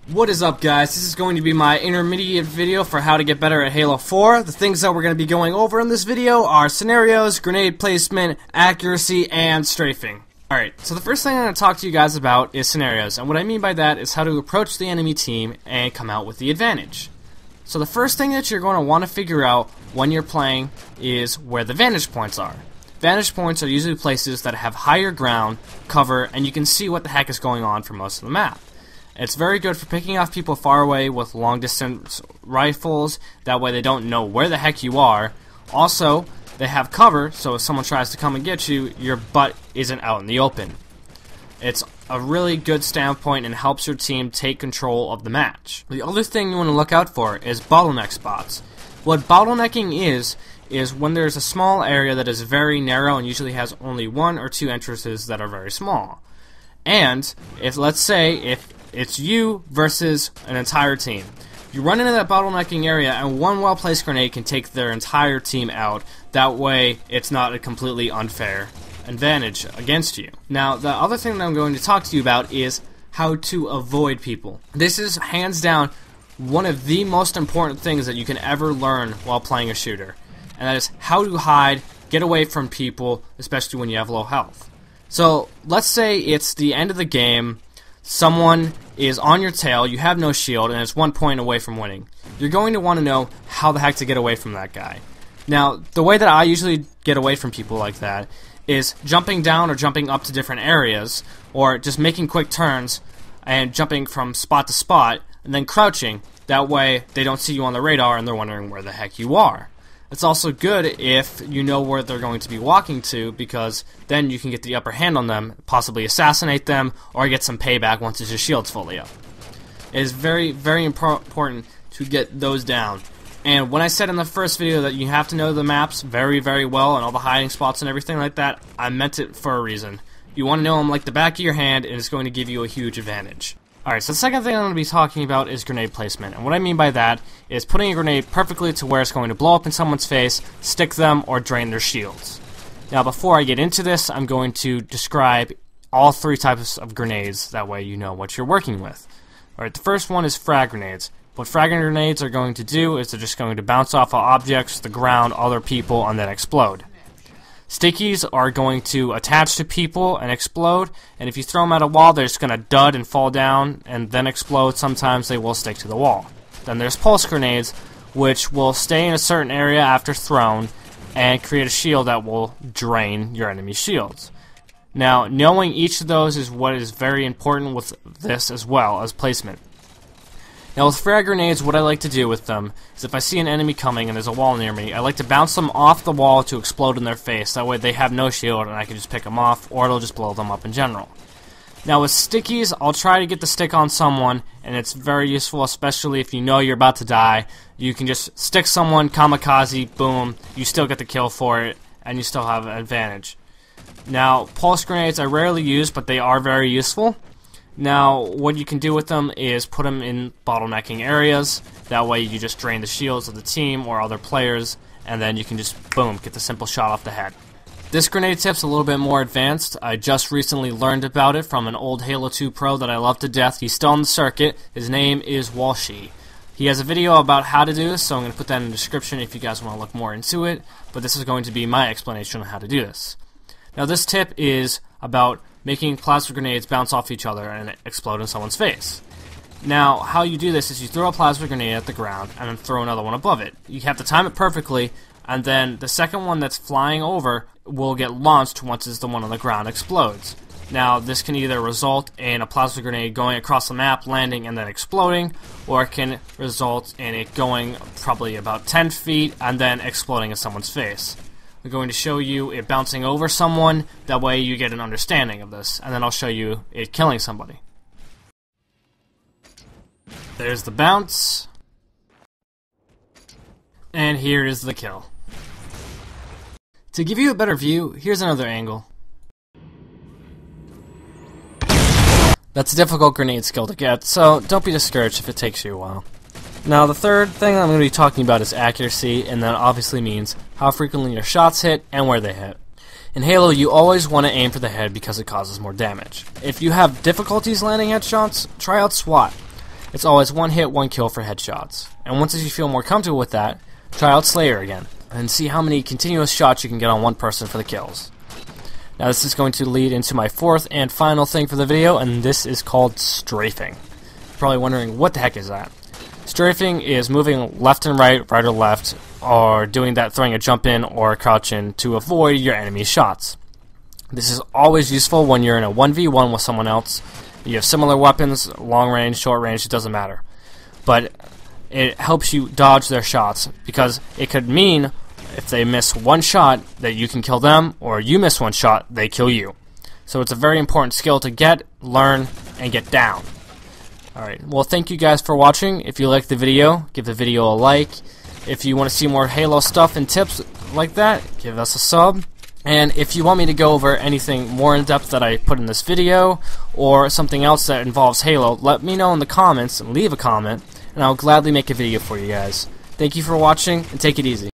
What is up, guys? This is going to be my intermediate video for how to get better at Halo 4. The things that we're going to be going over in this video are scenarios, grenade placement, accuracy, and strafing. Alright, so the first thing I'm going to talk to you guys about is scenarios, and what I mean by that is how to approach the enemy team and come out with the advantage. So the first thing that you're going to want to figure out when you're playing is where the vantage points are. Vantage points are usually places that have higher ground, cover, and you can see what the heck is going on for most of the map. It's very good for picking off people far away with long distance rifles, that way they don't know where the heck you are. Also, they have cover, so if someone tries to come and get you, your butt isn't out in the open. It's a really good standpoint and helps your team take control of the match. The other thing you want to look out for is bottleneck spots. What bottlenecking is when there's a small area that is very narrow and usually has only one or two entrances that are very small. And if, let's say, if it's you versus an entire team, you run into that bottlenecking area and one well-placed grenade can take their entire team out. That way it's not a completely unfair advantage against you. Now, the other thing that I'm going to talk to you about is how to avoid people. This is hands down one of the most important things that you can ever learn while playing a shooter, and that is how to hide, get away from people, especially when you have low health. So let's say it's the end of the game, someone is on your tail, you have no shield, and it's 1 point away from winning. You're going to want to know how the heck to get away from that guy. Now, the way that I usually get away from people like that is jumping down or jumping up to different areas, or just making quick turns and jumping from spot to spot, and then crouching. That way they don't see you on the radar and they're wondering where the heck you are. It's also good if you know where they're going to be walking to, because then you can get the upper hand on them, possibly assassinate them, or get some payback once your shield's fully up. It is very, very important to get those down. And when I said in the first video that you have to know the maps very, very well and all the hiding spots and everything like that, I meant it for a reason. You want to know them like the back of your hand, and it's going to give you a huge advantage. Alright, so the second thing I'm going to be talking about is grenade placement. And what I mean by that is putting a grenade perfectly to where it's going to blow up in someone's face, stick them, or drain their shields. Now, before I get into this, I'm going to describe all three types of grenades. That way you know what you're working with. Alright, the first one is frag grenades. What frag grenades are going to do is they're just going to bounce off of objects, the ground, other people, and then explode. Stickies are going to attach to people and explode, and if you throw them at a wall, they're just going to dud and fall down and then explode. Sometimes they will stick to the wall. Then there's pulse grenades, which will stay in a certain area after thrown and create a shield that will drain your enemy's shields. Now, knowing each of those is what is very important with this as well as placement. Now, with frag grenades, what I like to do with them is if I see an enemy coming and there's a wall near me, I like to bounce them off the wall to explode in their face. That way they have no shield and I can just pick them off, or it'll just blow them up in general. Now, with stickies, I'll try to get the stick on someone, and it's very useful, especially if you know you're about to die. You can just stick someone, kamikaze, boom, you still get the kill for it, and you still have an advantage. Now, pulse grenades I rarely use, but they are very useful. Now, what you can do with them is put them in bottlenecking areas. That way you just drain the shields of the team or other players, and then you can just, boom, get the simple shot off the head. This grenade tip's a little bit more advanced. I just recently learned about it from an old Halo 2 pro that I love to death. He's still on the circuit. His name is Walshy. He has a video about how to do this, so I'm going to put that in the description if you guys want to look more into it, but this is going to be my explanation on how to do this. Now, this tip is about making plasma grenades bounce off each other and explode in someone's face. Now, how you do this is you throw a plasma grenade at the ground and then throw another one above it. You have to time it perfectly, and then the second one that's flying over will get launched once the one on the ground explodes. Now, this can either result in a plasma grenade going across the map, landing, and then exploding, or it can result in it going probably about 10 feet and then exploding in someone's face. I'm going to show you it bouncing over someone, that way you get an understanding of this, and then I'll show you it killing somebody. There's the bounce, and here is the kill. To give you a better view, here's another angle. That's a difficult grenade skill to get, so don't be discouraged if it takes you a while. Now, the third thing I'm going to be talking about is accuracy, and that obviously means how frequently your shots hit and where they hit. In Halo, you always want to aim for the head because it causes more damage. If you have difficulties landing headshots, try out SWAT. it's always 1 hit, 1 kill for headshots. And once you feel more comfortable with that, try out Slayer again, and see how many continuous shots you can get on one person for the kills. Now this is going to lead into my 4th and final thing for the video, and this is called Strafing. You're probably wondering, what the heck is that? Strafing is moving left and right, right or left, or doing that throwing a jump in or a crouch in to avoid your enemy's shots. This is always useful when you're in a 1v1 with someone else. You have similar weapons, long range, short range, it doesn't matter. But it helps you dodge their shots, because it could mean if they miss 1 shot that you can kill them, or you miss 1 shot, they kill you. So it's a very important skill to get, learn, and get down. Alright, well thank you guys for watching. If you liked the video, give the video a like. If you want to see more Halo stuff and tips like that, give us a sub. And if you want me to go over anything more in depth that I put in this video, or something else that involves Halo, let me know in the comments, and leave a comment, and I'll gladly make a video for you guys. Thank you for watching, and take it easy.